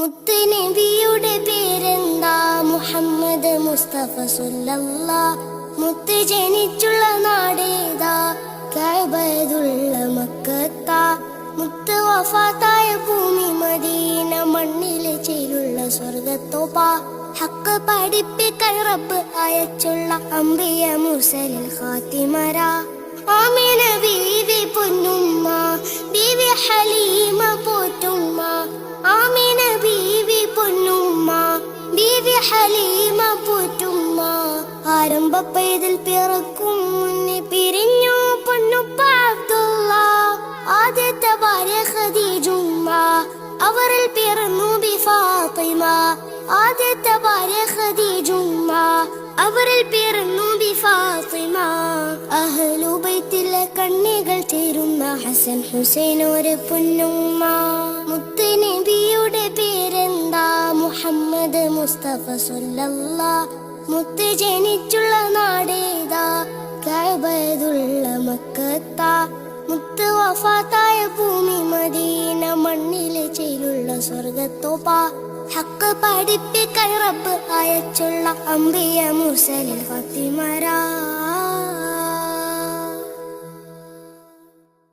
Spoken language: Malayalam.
മുത്ത് നബിയുടെ പേരെന്താ? മുഹമ്മദ് മുസ്തഫ സല്ലല്ലാഹ്. മുത്ത് ജനിച്ചുള്ള നാടേതാ? കഅബത്തുള്ള മക്കത്താ. മുത്ത് വഫാത്തായ ഭൂമി മദീന, മണ്ണിലെ ചേലുള്ള സ്വർഗത്തോപ്പാ. ഹക്ക് പഠിപ്പിക്കാൻ റബ്ബ് അയച്ചുള്ള അംബിയ മുർസലിൽ ഖാത്തിമരാ. ആമിന ബീവി പൊന്നുമ്മ, ബീവി ഹലീമ പോറ്റുമ്മ. ആമിന ബീവി പൊന്നുമ്മ, ബീവി ഹലീമ പോറ്റുമ്മ. ആരംഭപ്പേതിൽ പിറക്കും മുന്നേ പിരിഞ്ഞു പൊന്നുപ്പ അബ്ദുള്ള. ആദ്യത്തെ ഭാര്യ ഖദീജുമ്മ, അവരിൽ പിറന്നു ബി ഫാത്തിമ. ആദ്യത്തെ ഭാര്യ ഖദീജുമ്മ, അവരിൽ പിറന്നു ബി ഫാത്തിമ. അഹ്ലു ബൈത്തിലെ കണ്ണികൾ ചേരുന്ന ഹസൻ ഹുസൈൻ ഒരു പൊന്നുമ്മ. മുത്ത് നബിയുടെ പേരെന്താ? മുഹമ്മദ് മുസ്തഫ സല്ലല്ലാഹ്. മുത്ത് ജനിച്ചുള്ള നാടേതാ? കഅബത്തുള്ള മക്കത്താ. മുത്ത് വഫാത്തായ ഭൂമി മദീന, മണ്ണിലെ ചേലുള്ള സ്വർഗത്തോപ്പാ. ഹക്ക് പഠിപ്പിക്കാൻ റബ്ബ് അയച്ചുള്ള അംബിയ മുർസലിൽ ഖാത്തിമരാ.